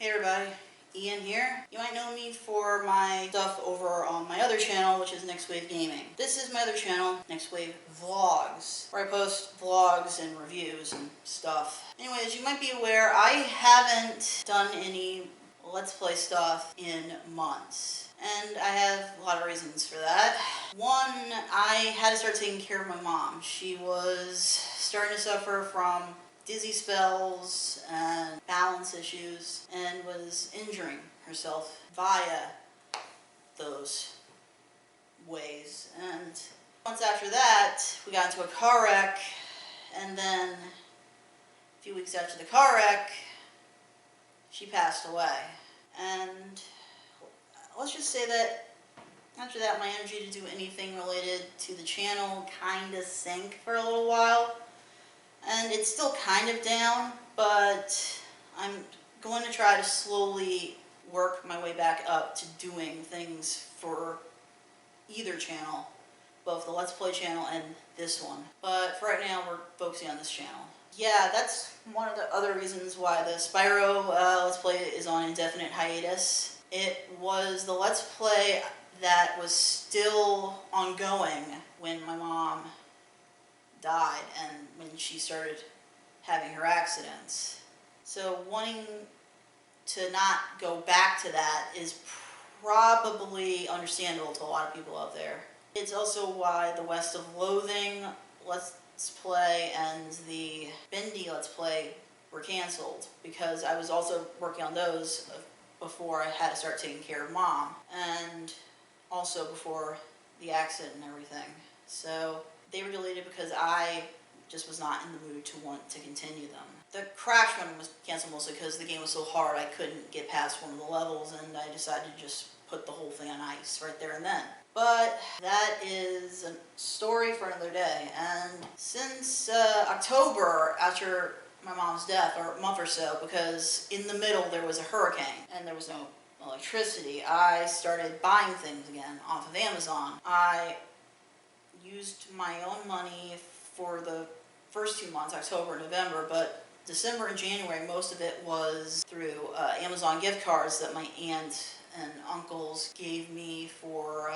Hey everybody, Ian here. You might know me for my stuff over on my other channel, which is Next Wave Gaming. This is my other channel, Next Wave Vlogs, where I post vlogs and reviews and stuff. Anyway, as you might be aware, I haven't done any Let's Play stuff in months. And I have a lot of reasons for that. One, I had to start taking care of my mom. She was starting to suffer from dizzy spells and balance issues and was injuring herself via those ways. And months after that, we got into a car wreck, and then a few weeks after the car wreck, she passed away. And let's just say that after that, my energy to do anything related to the channel kind of sank for a little while. And it's still kind of down, but I'm going to try to slowly work my way back up to doing things for either channel, both the Let's Play channel and this one. But for right now, we're focusing on this channel. Yeah, that's one of the other reasons why the Spyro Let's Play is on indefinite hiatus. It was the Let's Play that was still ongoing when my mom died and when she started having her accidents. So wanting to not go back to that is probably understandable to a lot of people out there. It's also why the West of Loathing Let's Play and the Bendy Let's Play were canceled, because I was also working on those before I had to start taking care of Mom, and also before the accident and everything. So they were deleted because I just was not in the mood to want to continue them. The Crash one was canceled mostly because the game was so hard I couldn't get past one of the levels, and I decided to just put the whole thing on ice right there and then. But that is a story for another day. And since October, after my mom's death, or a month or so, because in the middle there was a hurricane and there was no electricity, I started buying things again off of Amazon. I used my own money for the first 2 months, October and November, but December and January, most of it was through Amazon gift cards that my aunt and uncles gave me for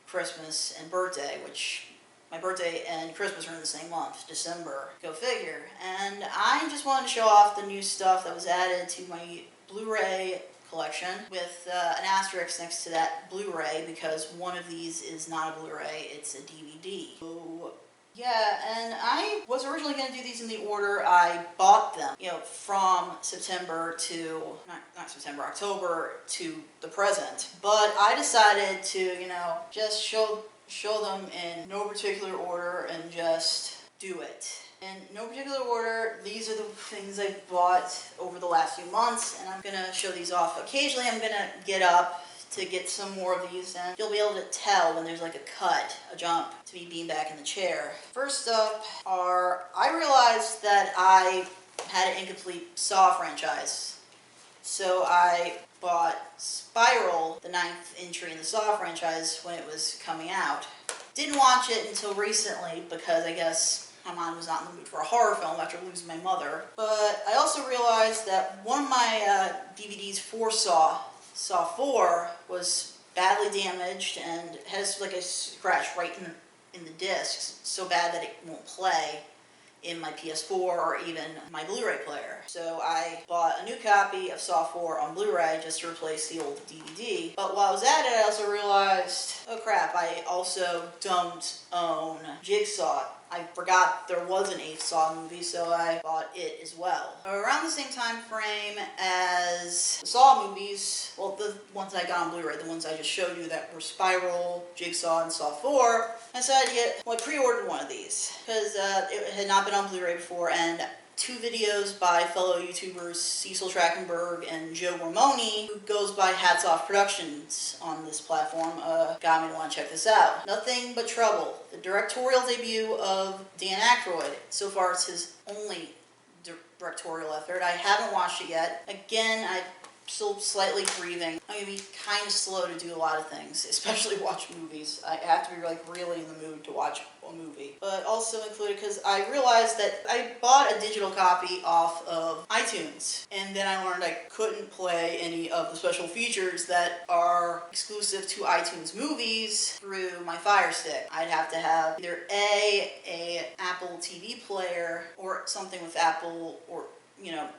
Christmas and birthday, which my birthday and Christmas are in the same month, December. Go figure. And I just wanted to show off the new stuff that was added to my Blu-ray collection with an asterisk next to that Blu-ray, because one of these is not a Blu-ray, it's a DVD. So yeah, and I was originally going to do these in the order I bought them, from September to, not September, October to the present. But I decided to, just show them in no particular order and just do it. In no particular order, these are the things I've bought over the last few months, and I'm going to show these off. Occasionally I'm going to get up to get some more of these, and you'll be able to tell when there's like a cut, a jump, to me being back in the chair. First up I realized that I had an incomplete Saw franchise. So I bought Spiral, the 9th entry in the Saw franchise, when it was coming out. Didn't watch it until recently because I guess my mom was not in the mood for a horror film after losing my mother. But I also realized that one of my DVDs for Saw 4, was badly damaged and has like a scratch right in the disc, so bad that it won't play in my PS4 or even my Blu-ray player. So I bought a new copy of Saw 4 on Blu-ray just to replace the old DVD. But while I was at it, I also realized, oh crap, I also don't own Jigsaw. I forgot there was an 8th Saw movie, so I bought it as well. Around the same time frame as the Saw movies, well, the ones I got on Blu-ray, the ones I just showed you that were Spiral, Jigsaw, and Saw 4, I decided to get, I pre-ordered one of these, because it had not been on Blu-ray before, and 2 videos by fellow YouTubers Cecil Trachtenberg and Joe Ramone, who goes by Hats Off Productions on this platform, got me to want to check this out. Nothing But Trouble, the directorial debut of Dan Aykroyd. So far it's his only directorial effort. I haven't watched it yet. Again, I'm still slightly grieving. I'm going to be kind of slow to do a lot of things, especially watch movies. I have to be really in the mood to watch a movie, but also included because I realized that I bought a digital copy off of iTunes, and then I learned I couldn't play any of the special features that are exclusive to iTunes movies through my Fire Stick. I'd have to have either a Apple TV player or something with Apple or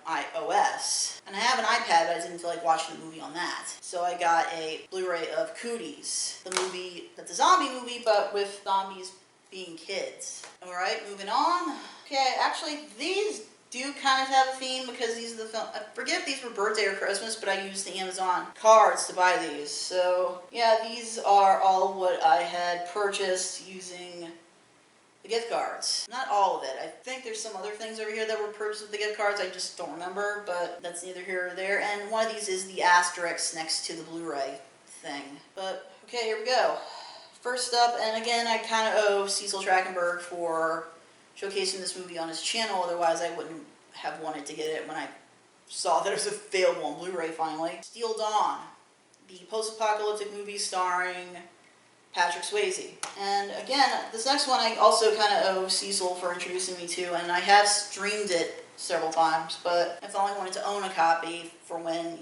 iOS. And I have an iPad, but I didn't feel like watching the movie on that. So I got a Blu-ray of Cooties, the movie that's a zombie movie, but with zombies being kids. Alright, moving on. Okay, actually, these do kind of have a theme because these are the film. I forget if these were birthday or Christmas, but I used the Amazon cards to buy these. So, yeah, these are all what I had purchased using the gift cards. Not all of it. I think there's some other things over here that were purchased with the gift cards. I just don't remember, but that's neither here or there. And one of these is the asterisk next to the Blu-ray thing. But, okay, here we go. First up, and again, I kind of owe Cecil Trachtenberg for showcasing this movie on his channel, otherwise I wouldn't have wanted to get it when I saw that it was available on Blu-ray finally. Steel Dawn, the post-apocalyptic movie starring Patrick Swayze. And again, this next one I also kind of owe Cecil for introducing me to, and I have streamed it several times, but I finally wanted to own a copy for when,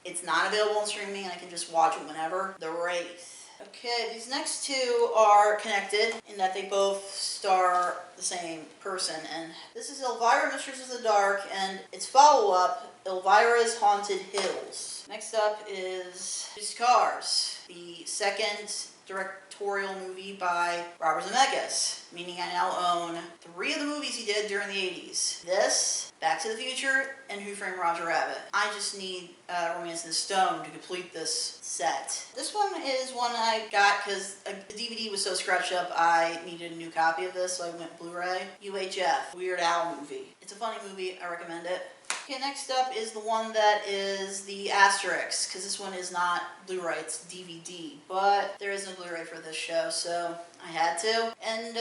it's not available on streaming and I can just watch it whenever. The Wraith. Okay, these next two are connected in that they both star the same person, and this is Elvira, Mistress of the Dark, and its follow-up, Elvira's Haunted Hills. Next up is Used Cars, the second directorial movie by Robert Zemeckis, meaning I now own 3 of the movies he did during the 80s. This, Back to the Future, and Who Framed Roger Rabbit. I just need Romance in the Stone to complete this set. This one is one I got because the DVD was so scratched up I needed a new copy of this, so I went Blu-ray. UHF, Weird Al movie. It's a funny movie, I recommend it. Okay, next up is the one that is the asterisk, because this one is not Blu-ray, it's DVD. But there is no Blu-ray for this show, so I had to. And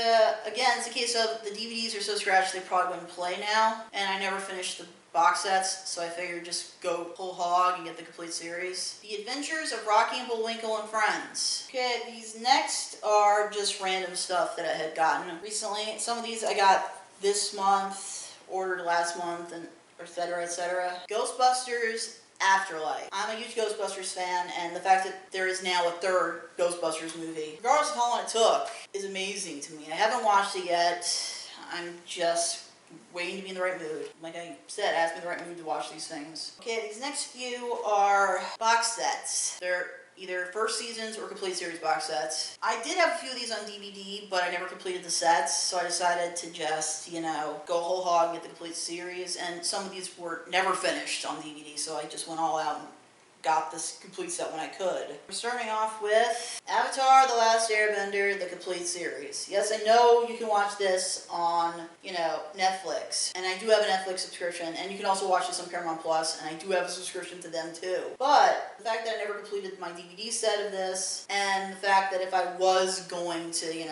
again, it's a case of the DVDs are so scratched they probably wouldn't play now, and I never finished the box sets, so I figured just go whole hog and get the complete series. The Adventures of Rocky and Bullwinkle and Friends. Okay, these next are just random stuff that I had gotten recently. Some of these I got this month, ordered last month, and etc., etc. Ghostbusters Afterlife. I'm a huge Ghostbusters fan, and the fact that there is now a 3rd Ghostbusters movie, regardless of how long it took, is amazing to me. I haven't watched it yet. I'm just waiting to be in the right mood. Like I said, it has to be in the right mood to watch these things. Okay, these next few are box sets. They're either first seasons or complete series box sets. I did have a few of these on DVD, but I never completed the sets, so I decided to just, go whole hog and get the complete series, and some of these were never finished on DVD, so I just went all out and got this complete set when I could. We're starting off with Avatar: The Last Airbender, the complete series. Yes, I know you can watch this on, Netflix, and I do have a Netflix subscription, and you can also watch this on Paramount Plus, and I do have a subscription to them too. But the fact that I never completed my DVD set of this, and the fact that if I was going to,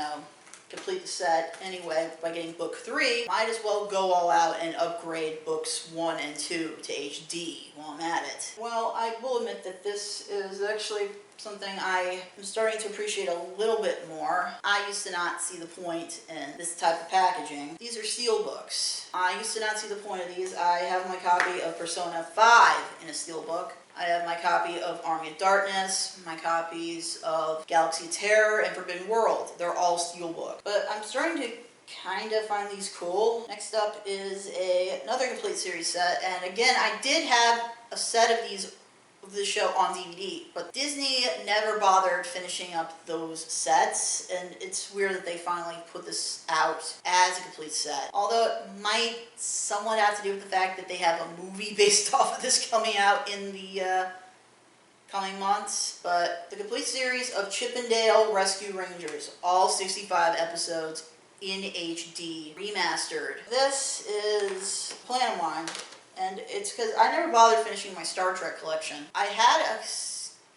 complete the set anyway by getting book 3, might as well go all out and upgrade books 1 and 2 to HD while I'm at it. Well, I will admit that this is actually something I am starting to appreciate a little bit more. I used to not see the point in this type of packaging. These are steel books. I used to not see the point of these. I have my copy of Persona 5 in a steel book. I have my copy of Army of Darkness, my copies of Galaxy of Terror, and Forbidden World. They're all steelbook. But I'm starting to kind of find these cool. Next up is another complete series set, and again, I did have a set of these of the show on DVD, but Disney never bothered finishing up those sets, and it's weird that they finally put this out as a complete set. Although it might somewhat have to do with the fact that they have a movie based off of this coming out in the coming months, but the complete series of Chippendale Rescue Rangers, all 65 episodes in HD, remastered. This is a plan of mine. And it's because I never bothered finishing my Star Trek collection. I had a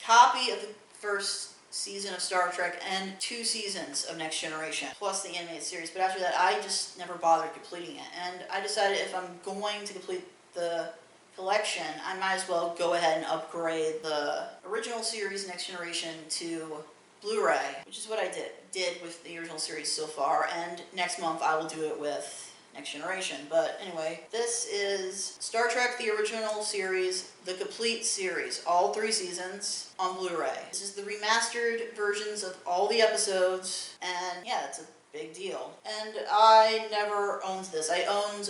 copy of the first season of Star Trek and 2 seasons of Next Generation, plus the animated series. But after that, I just never bothered completing it. And I decided if I'm going to complete the collection, I might as well go ahead and upgrade the original series Next Generation to Blu-ray, which is what I did with the original series so far, and next month I will do it with Next Generation. But anyway, this is Star Trek the original series, the complete series, all 3 seasons on Blu-ray. This is the remastered versions of all the episodes, and yeah, it's a big deal. And I never owned this. I owned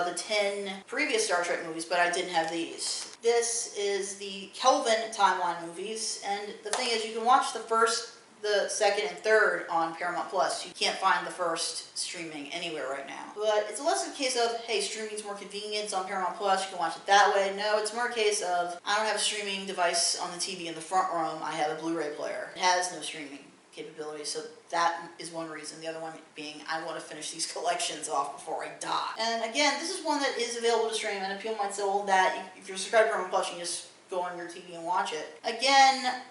the 10 previous Star Trek movies, but I didn't have these. This is the Kelvin timeline movies, and the thing is, you can watch the first, the second, and third on Paramount Plus. You can't find the first streaming anywhere right now. But it's less of a case of, hey, streaming's more convenient, it's on Paramount Plus, you can watch it that way. No, it's more a case of, I don't have a streaming device on the TV in the front room, I have a Blu-ray player. It has no streaming capability, so that is one reason. The other one being, I want to finish these collections off before I die. And again, this is one that is available to stream, and people might say, well, that if you're subscribed to Paramount Plus, you can just go on your TV and watch it. Again,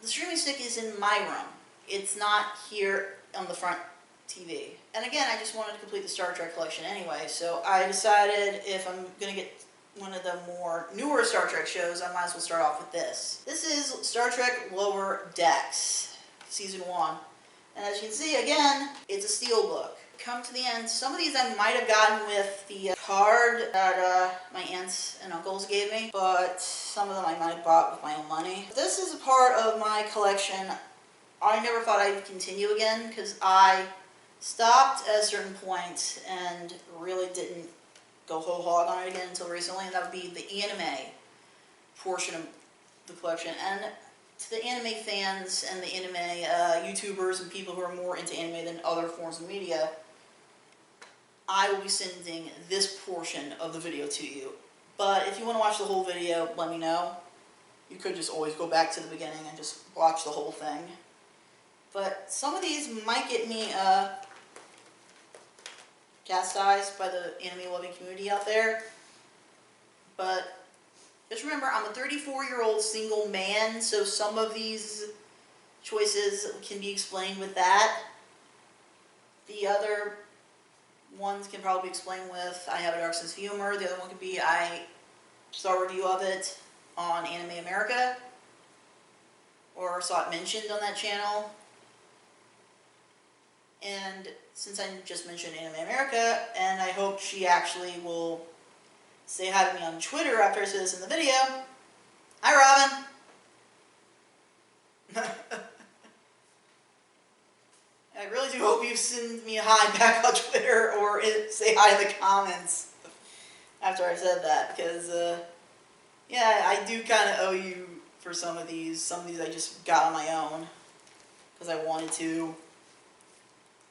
the streaming stick is in my room. It's not here on the front TV. And again, I just wanted to complete the Star Trek collection anyway, so I decided if I'm going to get one of the more newer Star Trek shows, I might as well start off with this. This is Star Trek Lower Decks, Season 1. And as you can see, again, it's a steelbook. Come to the end. Some of these I might have gotten with the card that my aunts and uncles gave me, but some of them I might have bought with my own money. This is a part of my collection. I never thought I'd continue again, because I stopped at a certain point and really didn't go whole hog on it again until recently, and that would be the anime portion of the collection. And to the anime fans and the anime YouTubers and people who are more into anime than other forms of media, I will be sending this portion of the video to you. But if you want to watch the whole video, let me know. You could just always go back to the beginning and just watch the whole thing. But some of these might get me chastised by the anime-loving community out there. But just remember, I'm a 34-year-old single man, so some of these choices can be explained with that. The other ones can probably be explained with, I have a dark sense of humor. The other one could be, I saw a review of it on Anime America, or saw it mentioned on that channel. And since I just mentioned Anime America, and I hope she actually will say hi to me on Twitter after I say this in the video. Hi, Robin! I really do hope you send me a hi back on Twitter, or say hi in the comments after I said that, because, yeah, I do kind of owe you for some of these. Some of these I just got on my own, because I wanted to.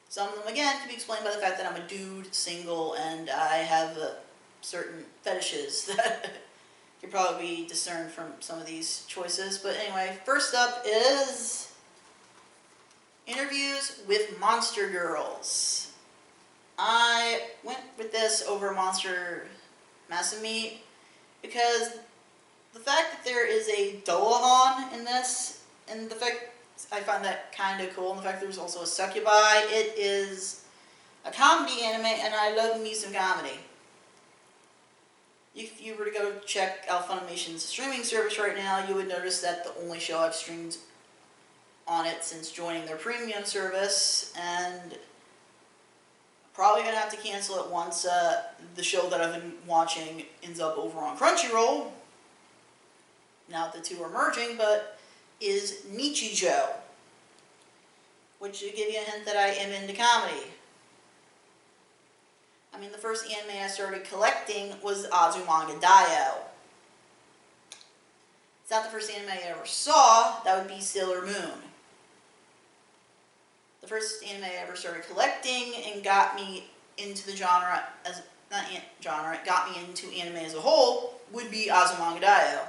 Some of them, again, can be explained by the fact that I'm a dude, single, and I have certain fetishes that can probably be discerned from some of these choices. But anyway, first up is Interviews with Monster Girls. I went with this over Monster Massive Meat because the fact that there is a Doahan in this, and the fact I find that kind of cool, and the fact there's also a succubi. It is a comedy anime, and I love me some comedy. If you were to go check out Funimation's streaming service right now, you would notice that the only show I've streamed on it since joining their premium service, and probably going to have to cancel it once the show that I've been watching ends up over on Crunchyroll. Now the two are merging, but is Nichijou, which should give you a hint that I am into comedy. I mean, the first anime I started collecting was Azumanga Daioh. It's not the first anime I ever saw. That would be Sailor Moon. The first anime I ever started collecting and got me into the genre, got me into anime as a whole, would be Azumanga Daioh.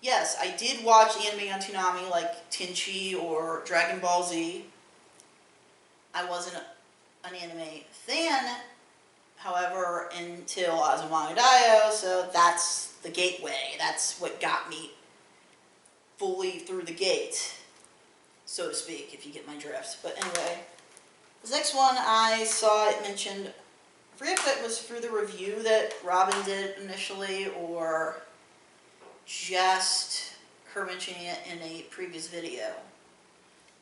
Yes, I did watch anime on Toonami like Tenchi or Dragon Ball Z. I wasn't an anime fan, however, until Azumanga Daioh, so that's the gateway. That's what got me fully through the gate, so to speak, if you get my drift. But anyway, this next one I saw it mentioned, I forget if it was through the review that Robin did initially, or just her mentioning it in a previous video.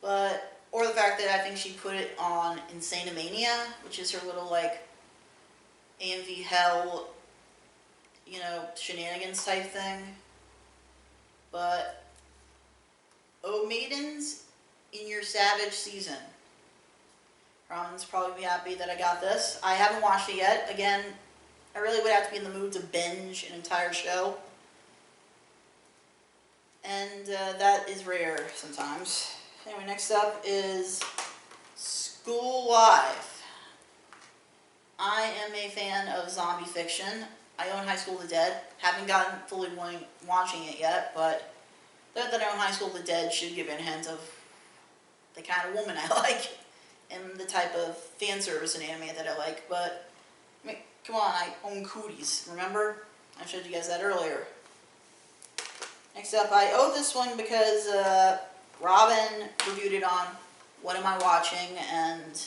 but, or the fact that I think she put it on Insanemania, which is her little, like, AMV Hell, you know, shenanigans type thing. But, oh maidens, in your savage season. Roman's probably be happy that I got this. I haven't watched it yet. Again, I really would have to be in the mood to binge an entire show. And that is rare sometimes. Anyway, next up is School Life. I am a fan of zombie fiction. I own High School of the Dead. Haven't gotten fully watching it yet, but that I own High School of the Dead should give you a hint of the kind of woman I like and the type of fan service in anime that I like. But, I mean, come on, I own Cooties, remember? I showed you guys that earlier. Next up, I owe this one because Robin reviewed it on What Am I Watching, and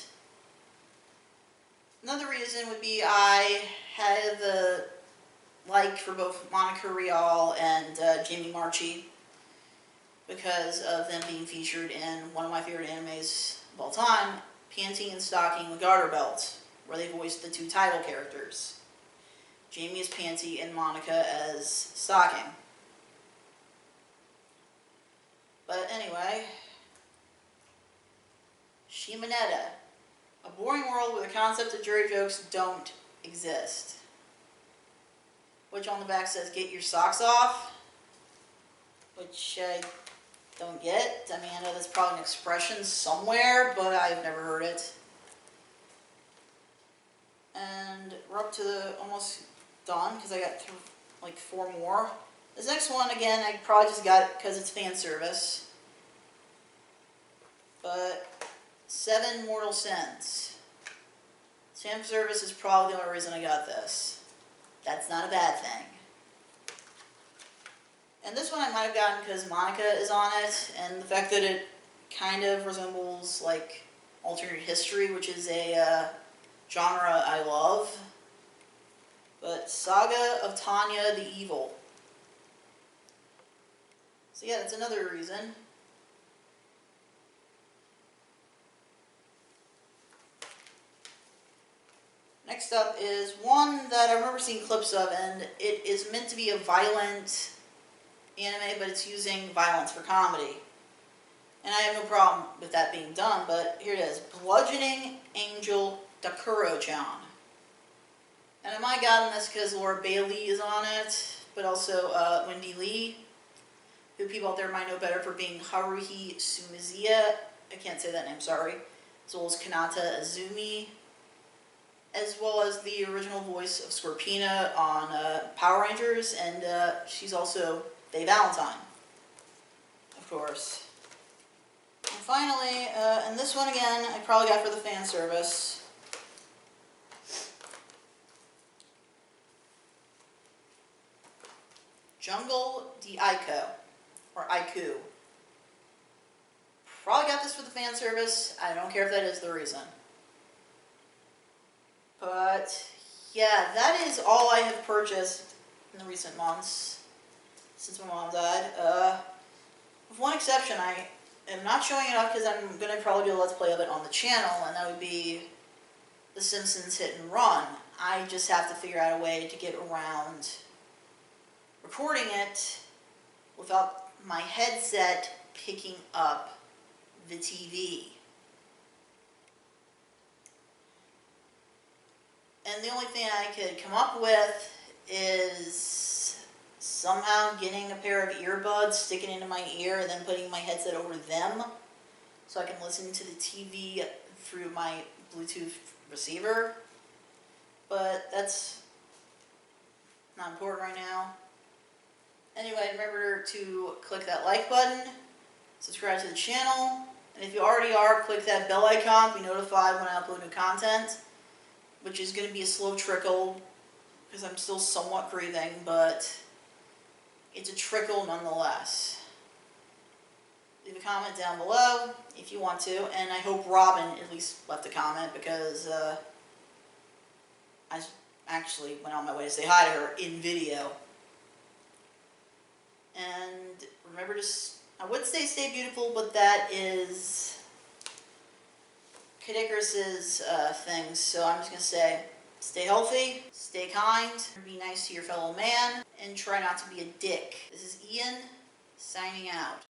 another reason would be I have a like for both Monica Rial and Jamie Marchi because of them being featured in one of my favorite animes of all time, Panty and Stocking with Garter Belt, where they voiced the two title characters. Jamie as Panty and Monica as Stocking. But anyway, Shimonetta, a boring world where the concept of jury jokes don't exist. Which on the back says, get your socks off, which I don't get. I mean, I know that's probably an expression somewhere, but I've never heard it. And we're up to the almost done, because I got like 4 more. This next one, again, I probably just got it because it's fan service. But 7 Mortal Sins. Fan service is probably the only reason I got this. That's not a bad thing. And this one I might have gotten because Monica is on it, and the fact that it kind of resembles like alternate history, which is a genre I love. But Saga of Tanya the Evil. So yeah, that's another reason. Next up is one that I remember seeing clips of, and it is meant to be a violent anime, but it's using violence for comedy. And I have no problem with that being done, but here it is. Bludgeoning Angel Dakuro-chan. And I might have gotten this because Laura Bailey is on it, but also Wendy Lee, who people out there might know better for being Haruhi Sumiya. I can't say that name, sorry. As well as Kanata Azumi, as well as the original voice of Scorpina on Power Rangers, and she's also Faye Valentine, of course. And finally, and this one again, I probably got for the fan service. Jungle de Aiko, or Aiku. Probably got this for the fan service. I don't care if that is the reason. But, yeah, that is all I have purchased in the recent months, since my mom died. With one exception, I am not showing it off because I'm going to probably do a Let's Play of it on the channel, and that would be The Simpsons Hit and Run. I just have to figure out a way to get around recording it without my headset picking up the TV. And the only thing I could come up with is somehow getting a pair of earbuds, sticking into my ear, and then putting my headset over them so I can listen to the TV through my Bluetooth receiver. But that's not important right now. Anyway, remember to click that like button, subscribe to the channel, and if you already are, click that bell icon to be notified when I upload new content, which is going to be a slow trickle because I'm still somewhat breathing, but it's a trickle nonetheless. Leave a comment down below if you want to, and I hope Robin at least left a comment because I actually went on my way to say hi to her in video. And remember to I would say stay beautiful, but that is Kid Icarus's thing, so I'm just going to say stay healthy, stay kind, be nice to your fellow man, and try not to be a dick. This is Ian, signing out.